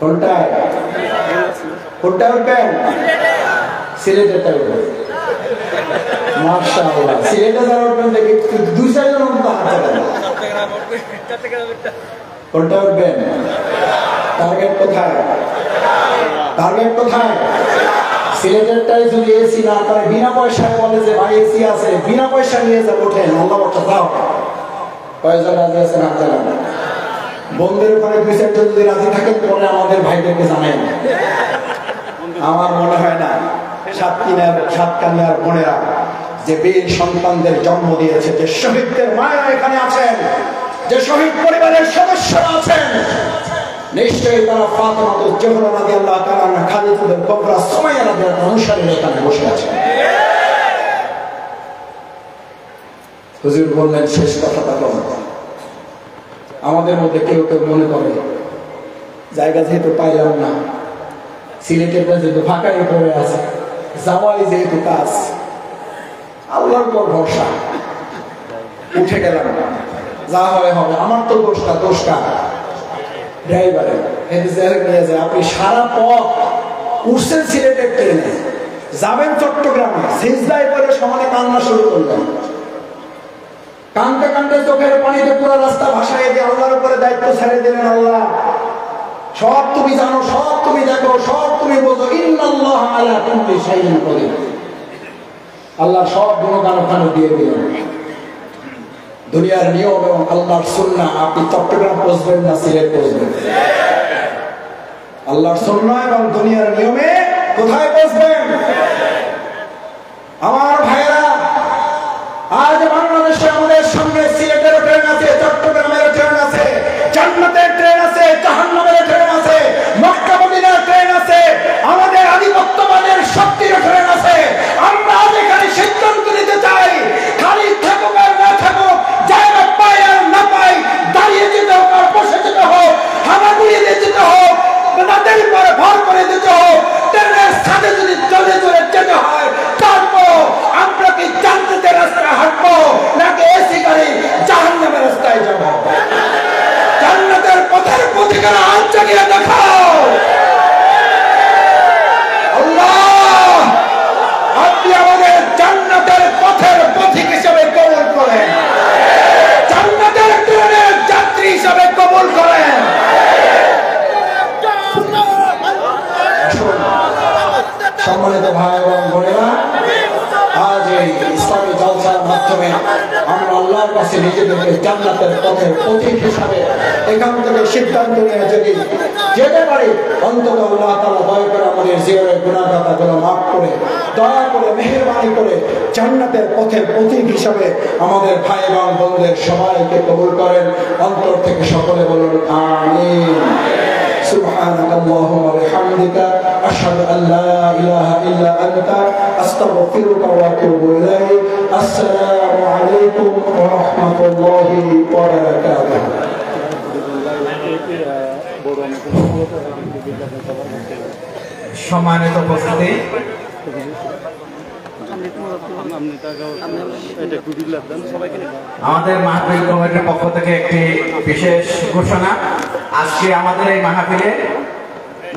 কোনটায় কোনটায় উঠবেন? সিলেটেরটাই উঠবেন। মাশাআল্লাহ, সিলেটে যারা উঠবেন দেখি 2-4 জন উঠবে হাত চালাবে। কোনটা উঠবেন? টার্গেট কোথায়? টার্গেট কোথায়? সিলেটেরটাই যদি এসি না পারে, বিনা পয়সায় বলে যে ভাই এসি আছে, বিনা পয়সা নিয়ে যা ওঠেন, আল্লাহ বলতে দাও। কয়জন রাজি আছেন হাত চালাবে? বন্ধুদের ওখানে 2-4 জন যদি রাজি থাকেন তাহলে আমাদের ভাইদেরকে জানাই। আমার মনে হয় না সাতকানিয়ার বোনেরা যে বীর সন্তানদের জন্ম দিয়েছে, যে শহীদদের মায়েরা এখানে আছেন, যে শহীদ পরিবারের সদস্যরা আছেন, নিশ্চয়ই তারা ফাতেমা জোহরা রাদিয়াল্লাহু তাআলা আনহা, খাদিজাতুল কুবরা, সুমাইয়া রাদিয়াল্লাহু আনহা অনুসারীরা এখানে বসে আছেন। হুজুর বললেন শেষ কথাটা বলুন। আমাদের মধ্যে কেউ কেউ মনে করে জায়গা যেহেতু পাইলাম না, সিলেটের যেহেতু ফাঁকাই পড়ে আছে, যাওয়াই যেহেতু কাজ, আল্লাহর উপর ভরসা, উঠে গেলাম, যা হয় হবে। আমার তো দোষটা ড্রাইভারের, নিয়ে যায়। আপনি সারা পথ উঠছেন সিলেটের ট্রেনে, যাবেন চট্টগ্রামে, সিজদায় পরে সমানে কান্না শুরু করলেন, কান্দতে কান্দতে চোখের পানিতে পুরো রাস্তা ভাসায় দিয়ে আল্লাহর উপরে দায়িত্ব ছেড়ে দিলেন। আল্লাহ সব তুমি জানো, সব তুমি দেখো, সব তুমি বোঝো, ইন্নাল্লাহা আলা কুল্লি শাইইন কাদির। আল্লাহ সব গুণগান ওখানে দিয়ে দিলেন। দুনিয়ার নিয়ম এবং আল্লাহর সুন্নাহ, আপনি চট্টগ্রাম পৌঁছবেন না সিলেট পৌঁছবেন? আল্লাহর সুন্নাহ এবং দুনিয়ার নিয়মে কোথায় পৌঁছবেন? আমার ভাইরা, আজ বাংলাদেশে আমাদের সঙ্গে সিলেটের ট্রেন আছে, চট্টগ্রামের ট্রেন আছে, জান্নাতের ট্রেন আছে, জাহান্নামের ট্রেন আছে, মক্কা মদিনার ট্রেন আছে, আমাদের আধিপত্যবাদের শক্তির ট্রেন আছে। আমরা আজ এখানে সিদ্ধান্ত নিতে চাই, খালি থাকুক আর না থাকুক, জায়গা পাই আর না পাই, দাঁড়িয়ে যেতে হোক আর বসে যেতে হোক, হাওয়া ঘুরিয়ে দিয়ে যেতে হোক, তাদের উপরে ভর করে দিতে হোক, ট্রেনের সাথে যদি চলে চলে যেতে হয়, তারপর আমরা কি জান্নাতের রাস্তায় হাঁটবো নাকি এসি গাড়ি জাহান্নামের রাস্তায় যাব? জান্নাতের পথের প্রতিকার হাত জাগিয়ে দেখাও। আল্লাহ, আপনি আমাদের জান্নাতের পথের পথিক হিসেবে কবুল করেন, জান্নাতের ট্রেনের যাত্রী হিসেবে কবুল করেন। সম্মানিত ভাই এবং বোনেরা, আজ এই ইসলামী জলসার মাধ্যমে আমরা আল্লাহর কাছে নিজেদেরকে জান্নাতের পথের পথিক হিসাবে এখান থেকে সিদ্ধান্ত নিয়ে যদি যেতে পারি, অন্তত আল্লাহ তাআলা দয়া করে আমাদের জীবনের গুনাহগুলো মাফ করে, দয়া করে, মেহেরবানি করে জান্নাতের পথের পথিক হিসাবে আমাদের ভাই এবং বোনদের সবাইকে কবুল করেন। অন্তর থেকে সকলে বলুন আমিন। سبحانك اللهم وبحمدك أشهد أن لا إله إلا أنت أستغفرك وأتوب إليك. السلام عليكم ورحمة الله وبركاته. সম্মানিত উপস্থিতি, আমাদের মাহফিল কমিটির পক্ষ থেকে একটি বিশেষ ঘোষণা। আজকে আমাদের এই মাহফিলে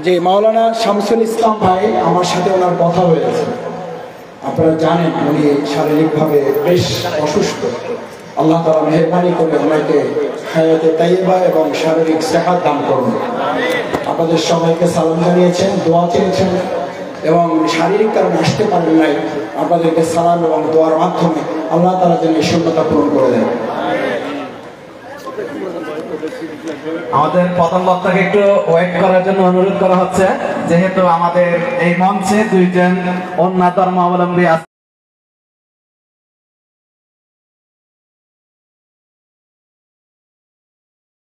যে মাওলানা শামসুল ইসলাম ভাই, আমার সাথে ওনার কথা হয়েছে, আপনারা জানেন উনি শারীরিকভাবে বেশ অসুস্থ। আল্লাহ তাআলা মেহেরবানি করে ওনাকে হায়াতে তাইয়্যিবা এবং শারীরিক সেহাত দান করুন। আপনাদের সবাইকে সালাম জানিয়েছেন, দোয়া চেয়েছেন এবং শারীরিক কারণে আসতে পারেন নাই, আপনাদেরকে সালাম এবং দোয়ার মাধ্যমে আল্লাহ তাআলা যেন এই শূন্যতা পূরণ করে দেন। আমাদের প্রথম বক্তাকে একটু ওয়েট করার জন্য অনুরোধ করা হচ্ছে, যেহেতু আমাদের এই মঞ্চে 2 জন অন্য ধর্মাবলম্বী